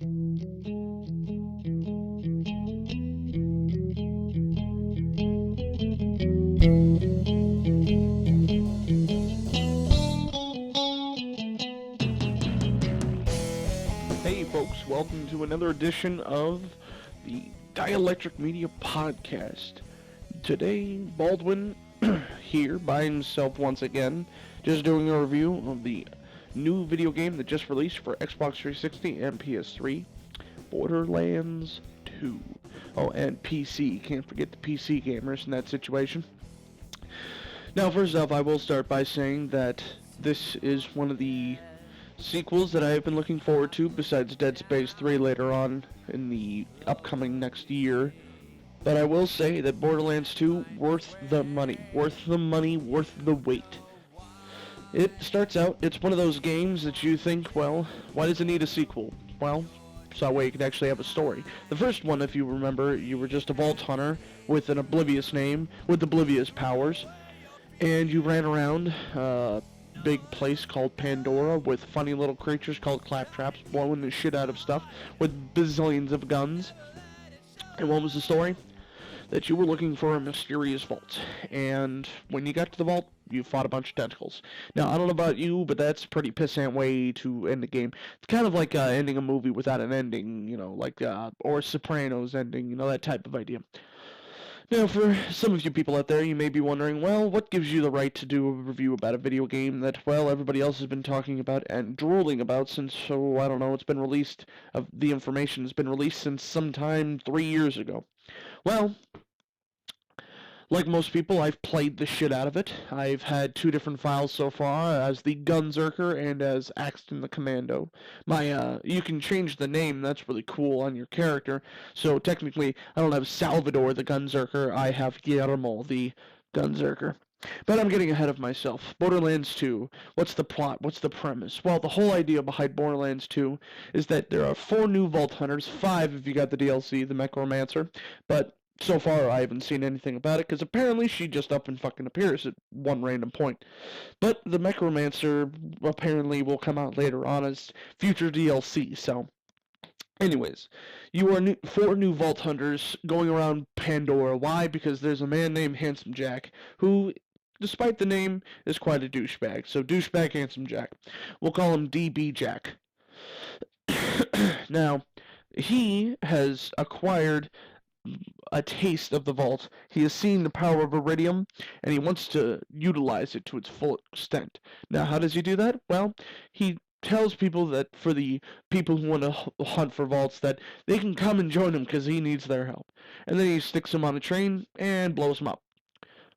Hey folks, welcome to another edition of the Dielectric Media Podcast. Today, Baldwin here by himself once again, just doing a review of the new video game that just released for Xbox 360 and PS3, Borderlands 2. Oh, and PC, can't forget the PC gamers in that situation. Now, first off, I will start by saying that this is one of the sequels that I have been looking forward to, besides Dead Space 3 later on in the upcoming next year. But I will say that Borderlands 2, worth the money, worth the wait. It starts out, it's one of those games that you think, well, why does it need a sequel? Well, so that way you can actually have a story. The first one, if you remember, you were just a vault hunter with an oblivious name, with oblivious powers, and you ran around big place called Pandora with funny little creatures called claptraps blowing the shit out of stuff with bazillions of guns. And what was the story? That you were looking for a mysterious vault, and when you got to the vault, you fought a bunch of tentacles. Now, I don't know about you, but that's a pretty pissant way to end the game. It's kind of like ending a movie without an ending, you know, like, or Sopranos ending, you know, that type of idea. Now, for some of you people out there, you may be wondering, well, what gives you the right to do a review about a video game that, well, everybody else has been talking about and drooling about since, so I don't know, it's been released, the information has been released since sometime 3 years ago. Well, like most people, I've played the shit out of it. I've had 2 different files so far, as the Gunzerker and as Axton the Commando. You can change the name, that's really cool, on your character. So technically, I don't have Salvador the Gunzerker, I have Guillermo the Gunzerker. But I'm getting ahead of myself. Borderlands 2. What's the plot? What's the premise? Well, the whole idea behind Borderlands 2 is that there are 4 new Vault Hunters, 5 if you got the DLC, the Necromancer, but so far, I haven't seen anything about it, because apparently she just up and fucking appears at one random point. But the Necromancer apparently will come out later on as future DLC, so... Anyways, you are 4 new Vault Hunters going around Pandora. Why? Because there's a man named Handsome Jack, who, despite the name, is quite a douchebag. So, Douchebag Handsome Jack. We'll call him DB Jack. Now, he has acquired a taste of the vault. He has seen the power of iridium, and he wants to utilize it to its full extent. Now, how does he do that? Well, he tells people that for the people who want to hunt for vaults that they can come and join him because he needs their help. And then he sticks them on a train and blows them up.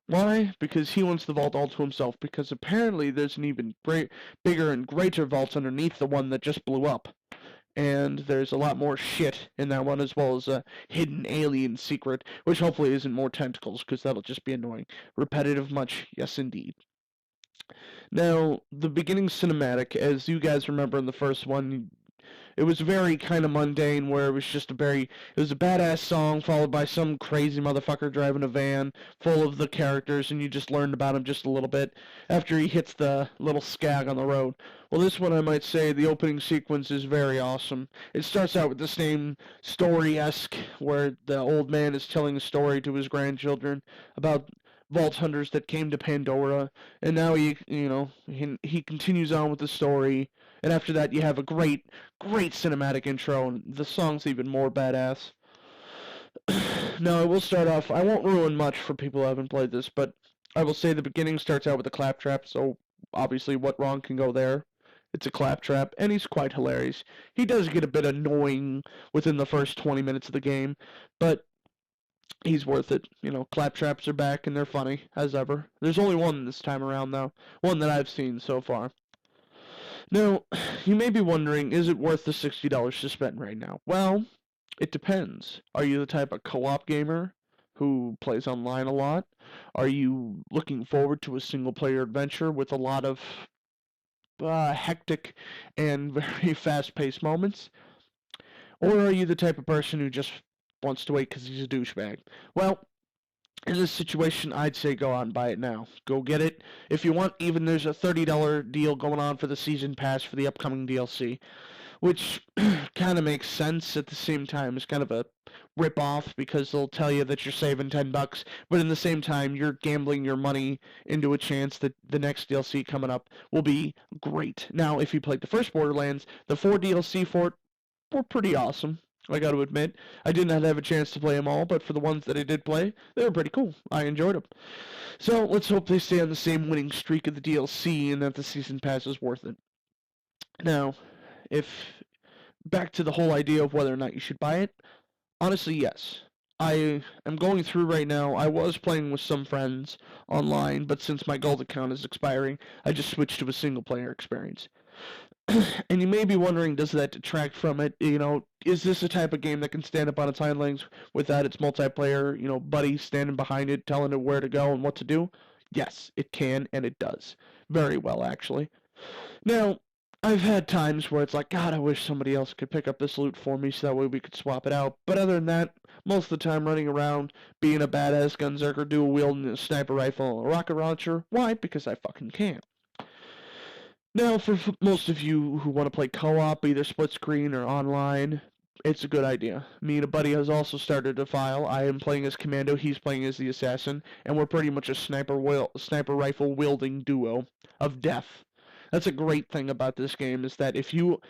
Why? Because he wants the vault all to himself, because apparently there's an even bigger and greater vault underneath the one that just blew up. And there's a lot more shit in that one, as well as a hidden alien secret, which hopefully isn't more tentacles, because that'll just be annoying. Repetitive much, yes indeed. Now, the beginning cinematic, as you guys remember in the first one, it was very kind of mundane, where it was just it was a badass song followed by some crazy motherfucker driving a van full of the characters, and you just learned about him just a little bit after he hits the little skag on the road. Well, this one, I might say, the opening sequence is very awesome. It starts out with the same story-esque, where the old man is telling a story to his grandchildren about vault hunters that came to Pandora, and now he continues on with the story. And after that, you have a great cinematic intro, and the song's even more badass. Now, I will start off, I won't ruin much for people who haven't played this, but I will say the beginning starts out with a claptrap, so obviously what wrong can go there? It's a claptrap, and he's quite hilarious. He does get a bit annoying within the first 20 minutes of the game, but he's worth it. You know, claptraps are back, and they're funny, as ever. There's only one this time around, though. One that I've seen so far. Now, you may be wondering, is it worth the $60 to spend right now? Well, it depends. Are you the type of co-op gamer who plays online a lot? Are you looking forward to a single-player adventure with a lot of hectic and very fast-paced moments? Or are you the type of person who just wants to wait because he's a douchebag? Well, in this situation, I'd say go out and buy it now. Go get it. If you want, even there's a $30 deal going on for the season pass for the upcoming DLC. which kind of makes sense at the same time. It's kind of a rip off because they'll tell you that you're saving $10, but in the same time you're gambling your money into a chance that the next DLC coming up will be great. Now, if you played the first Borderlands, the 4 DLC for it were pretty awesome. I got to admit, I did not have a chance to play them all, but for the ones that I did play, they were pretty cool. I enjoyed them. So let's hope they stay on the same winning streak of the DLC and that the season pass is worth it. Now, if back to the whole idea of whether or not you should buy it, honestly, yes. I am going through right now. I was playing with some friends online, but since my gold account is expiring, I just switched to a single player experience. And you may be wondering, does that detract from it? Is this a type of game that can stand up on its hind legs without its multiplayer, buddy standing behind it, telling it where to go and what to do? Yes, it can, and it does. Very well, actually. Now, I've had times where it's like, God, I wish somebody else could pick up this loot for me so that way we could swap it out. But other than that, most of the time running around, being a badass gunzerker, dual wielding a sniper rifle and a rocket launcher. Why? Because I fucking can. Now, for most of you who want to play co-op, either split screen or online, it's a good idea. Me and a buddy has also started a file. I am playing as Commando, he's playing as the Assassin, and we're pretty much a sniper rifle wielding duo of death. That's a great thing about this game, is that if you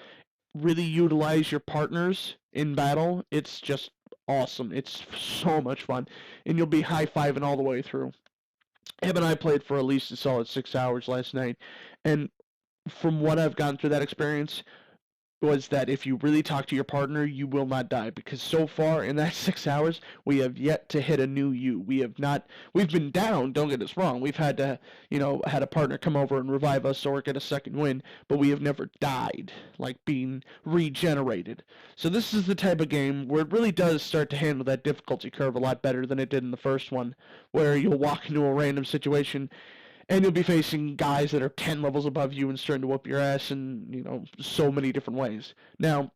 really utilize your partners in battle, it's just awesome. It's so much fun, and you'll be high-fiving all the way through. Eb and I played for at least a solid 6 hours last night, and from what I've gone through that experience, was that if you really talk to your partner, you will not die. Because so far in that 6 hours, we have yet to hit a new you. We've been down, don't get us wrong. We've had to, had a partner come over and revive us or get a second win, but we have never died, like being regenerated. So this is the type of game where it really does start to handle that difficulty curve a lot better than it did in the first one, where you'll walk into a random situation and you'll be facing guys that are 10 levels above you and starting to whoop your ass in, so many different ways. Now,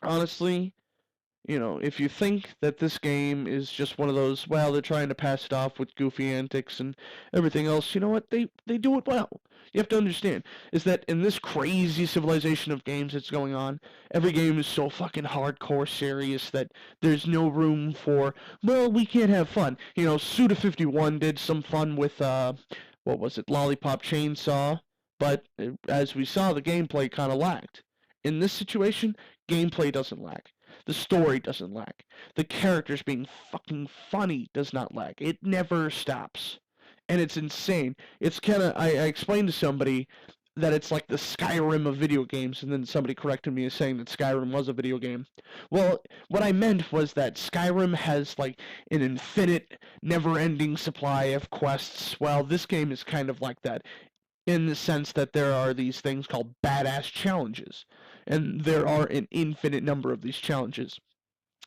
honestly, if you think that this game is just one of those, well, they're trying to pass it off with goofy antics and everything else, you know what? They do it well. You have to understand, is that in this crazy civilization of games that's going on, every game is so fucking hardcore serious that there's no room for, well, we can't have fun. Suda51 did some fun with, what was it, Lollipop Chainsaw, but as we saw, the gameplay kind of lacked. In this situation, gameplay doesn't lack. The story doesn't lack. The characters being fucking funny does not lack. It never stops. And it's insane. It's kind of, I explained to somebody that it's like the Skyrim of video games, and then somebody corrected me as saying that Skyrim was a video game. Well, what I meant was that Skyrim has like an infinite, never-ending supply of quests. Well, this game is kind of like that, in the sense that there are these things called badass challenges, and there are an infinite number of these challenges.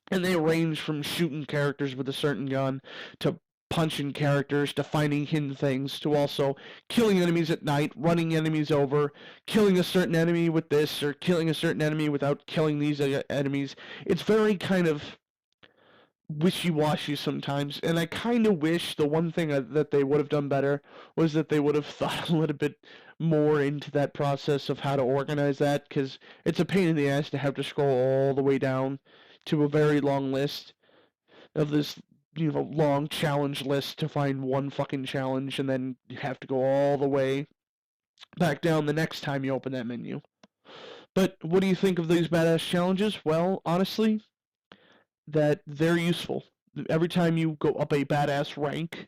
And they range from shooting characters with a certain gun to punching characters to finding hidden things to also killing enemies at night, running enemies over, killing a certain enemy with this or killing a certain enemy without killing these enemies. It's very kind of wishy-washy sometimes, and I kind of wish the one thing that they would have done better was that they would have thought a little bit more into that process of how to organize that, because it's a pain in the ass to have to scroll all the way down to a very long list of this, long challenge list to find one fucking challenge, and then you have to go all the way back down the next time you open that menu. But what do you think of these badass challenges? Well, honestly, that they're useful. Every time you go up a badass rank,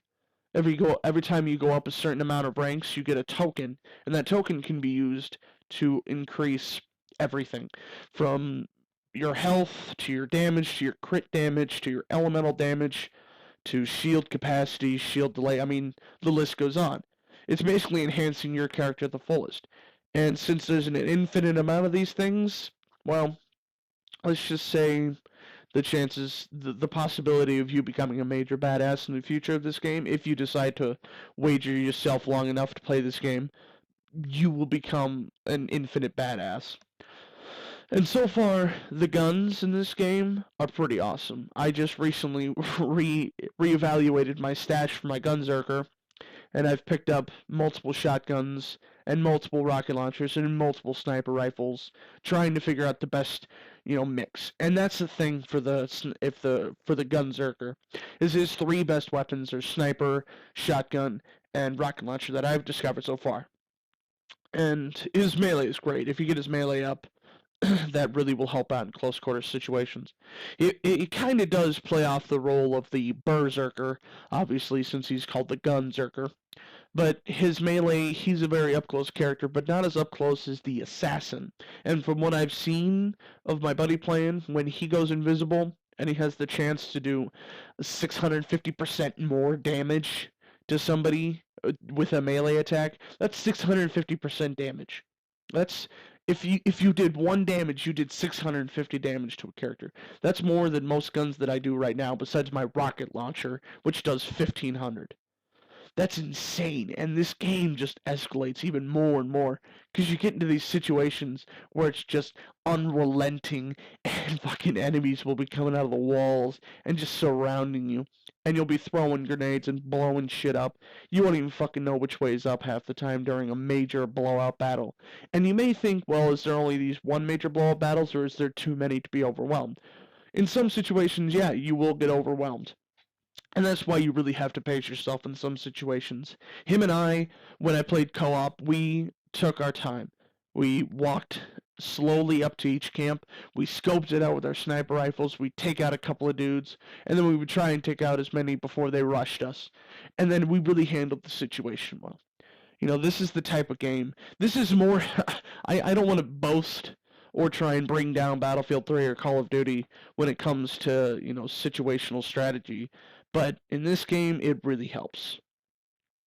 every time you go up a certain amount of ranks, you get a token, and that token can be used to increase everything from your health to your damage to your crit damage to your elemental damage to shield capacity, shield delay. I mean, the list goes on. It's basically enhancing your character to the fullest. And since there's an infinite amount of these things, well, let's just say the possibility of you becoming a major badass in the future of this game, if you decide to wager yourself long enough to play this game, you will become an infinite badass. And so far, the guns in this game are pretty awesome. I just recently reevaluated my stash for my gunzerker, and I've picked up multiple shotguns and multiple rocket launchers and multiple sniper rifles, trying to figure out the best, mix. And that's the thing for the Gunzerker, is his three best weapons are sniper, shotgun, and rocket launcher that I've discovered so far. And his melee is great. If you get his melee up, that really will help out in close quarter situations. It kind of does play off the role of the Berserker, obviously, since he's called the Gunzerker. But his melee, he's a very up-close character, but not as up-close as the Assassin. And from what I've seen of my buddy playing, when he goes invisible, and he has the chance to do 650% more damage to somebody with a melee attack, that's 650% damage. That's if you did 1 damage, you did 650 damage to a character. That's more than most guns that I do right now, besides my rocket launcher, which does 1500. That's insane, and this game just escalates even more and more, because you get into these situations where it's just unrelenting, and fucking enemies will be coming out of the walls and just surrounding you, and you'll be throwing grenades and blowing shit up. You won't even fucking know which way is up half the time during a major blowout battle. And you may think, well, is there only these one major blowout battles, or is there too many to be overwhelmed? In some situations, yeah, you will get overwhelmed. And that's why you really have to pace yourself in some situations. Him and I, when I played co-op, we took our time. We walked slowly up to each camp. We scoped it out with our sniper rifles. We'd take out a couple of dudes, and then we would try and take out as many before they rushed us. And then we really handled the situation well. This is the type of game. This is more... I don't want to boast or try and bring down Battlefield 3 or Call of Duty when it comes to, situational strategy. But in this game, it really helps.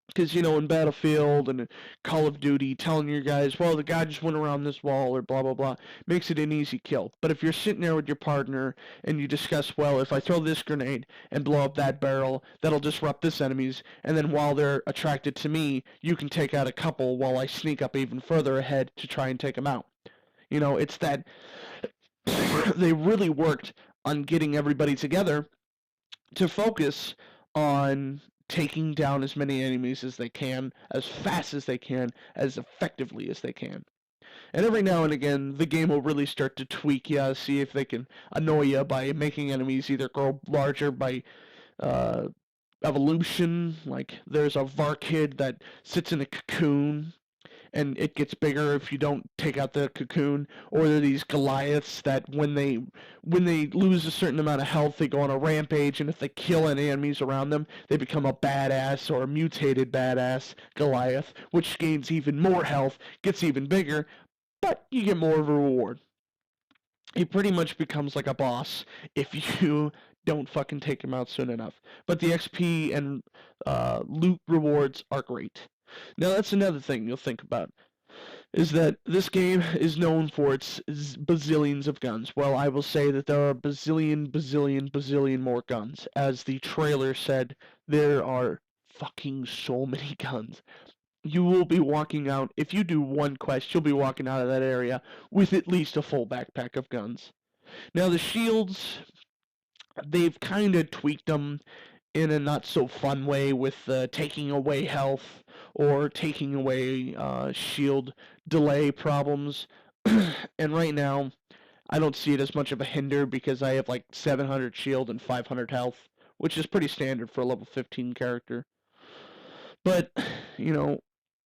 Because, in Battlefield and Call of Duty, telling your guys, well, the guy just went around this wall or blah, blah, blah, makes it an easy kill. But if you're sitting there with your partner and you discuss, well, if I throw this grenade and blow up that barrel, that'll disrupt this enemies, and then while they're attracted to me, you can take out a couple while I sneak up even further ahead to try and take them out. It's that they really worked on getting everybody together to focus on taking down as many enemies as they can, as fast as they can, as effectively as they can. And every now and again, the game will really start to tweak you, see if they can annoy you by making enemies either grow larger by evolution, like there's a Varkid that sits in a cocoon, and it gets bigger if you don't take out the cocoon, or there are these Goliaths that when they lose a certain amount of health, they go on a rampage, and if they kill any enemies around them, they become a badass or a mutated badass Goliath, which gains even more health, gets even bigger, but you get more of a reward. He pretty much becomes like a boss if you don't fucking take him out soon enough. But the XP and loot rewards are great. Now that's another thing you'll think about, is that this game is known for its bazillions of guns. Well, I will say that there are bazillion more guns. As the trailer said, there are fucking so many guns. You will be walking out, if you do one quest, you'll be walking out of that area with at least a full backpack of guns. Now the shields, they've kind of tweaked them in a not so fun way with taking away health or taking away shield delay problems. And right now, I don't see it as much of a hinder because I have like 700 shield and 500 health, which is pretty standard for a level 15 character. But,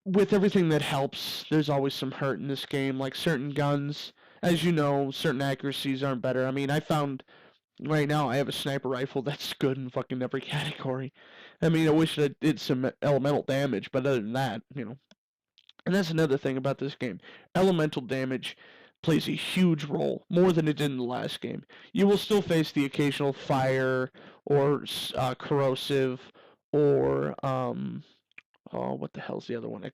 with everything that helps, there's always some hurt in this game. Like certain guns, as you know, certain accuracies aren't better. I mean, I found right now I have a sniper rifle that's good in fucking every category. I mean, I wish it did some elemental damage, but other than that, And that's another thing about this game. Elemental damage plays a huge role, more than it did in the last game. You will still face the occasional fire or corrosive or what the hell's the other one?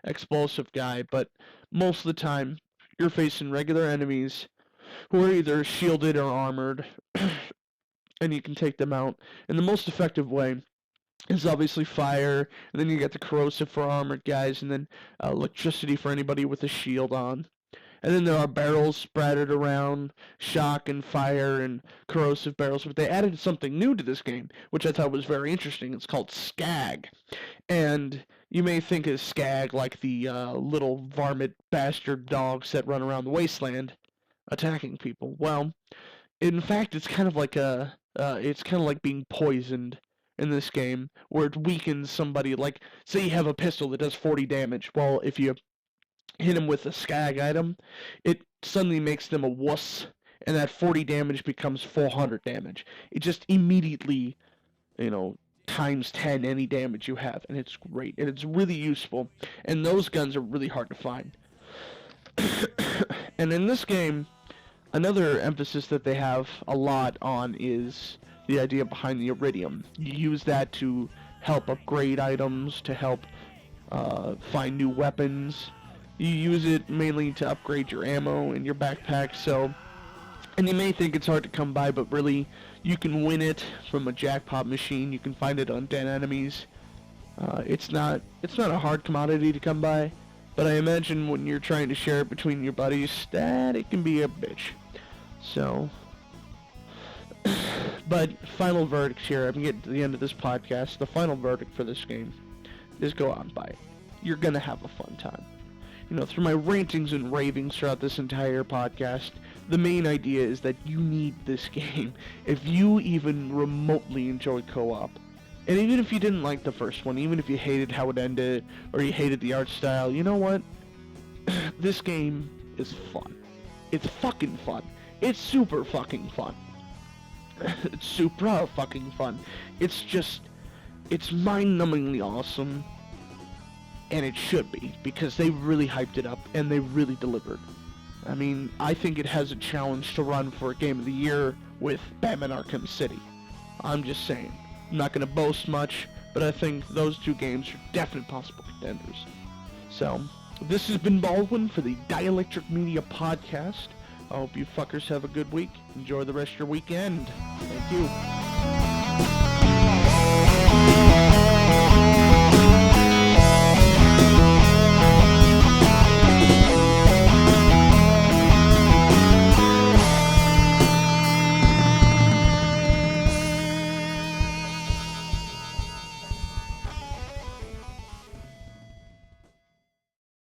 Explosive guy. But most of the time, you're facing regular enemies who are either shielded or armored, and you can take them out. And the most effective way is obviously fire, and then you get the corrosive for armored guys, and then electricity for anybody with a shield on. And then there are barrels splattered around, shock and fire and corrosive barrels. But they added something new to this game, which I thought was very interesting. It's called Skag. And you may think of Skag like the little varmint bastard dogs that run around the wasteland attacking people. Well, in fact, it's kind of like being poisoned in this game, where it weakens somebody. Like, say you have a pistol that does 40 damage. Well, if you hit him with a Skag item, it suddenly makes them a wuss, and that 40 damage becomes 400 damage. It just immediately, times 10 any damage you have, and it's great, and it's really useful, and those guns are really hard to find. And in this game, another emphasis that they have a lot on is the idea behind the iridium. You use that to help upgrade items, to help find new weapons. You use it mainly to upgrade your ammo in your backpack, and you may think it's hard to come by, but really, you can win it from a jackpot machine. You can find it on dead enemies. It's not a hard commodity to come by, but I imagine when you're trying to share it between your buddies, that it can be a bitch. So, but final verdict here. I'm getting to the end of this podcast. The final verdict for this game is go out and buy it. You're gonna have a fun time. Through my rantings and ravings throughout this entire podcast, the main idea is that you need this game. If you even remotely enjoy co-op, and even if you didn't like the first one, even if you hated how it ended, or you hated the art style, you know what? This game is fun. It's fucking fun. It's super fucking fun. It's super fucking fun. It's mind-numbingly awesome. And it should be, because they really hyped it up, and they really delivered. I mean, I think it has a challenge to run for a Game of the Year with Batman Arkham City. I'm just saying. I'm not going to boast much, but I think those two games are definite possible contenders. So, this has been Baldwin for the Dielectric Media Podcast. I hope you fuckers have a good week. Enjoy the rest of your weekend. Thank you.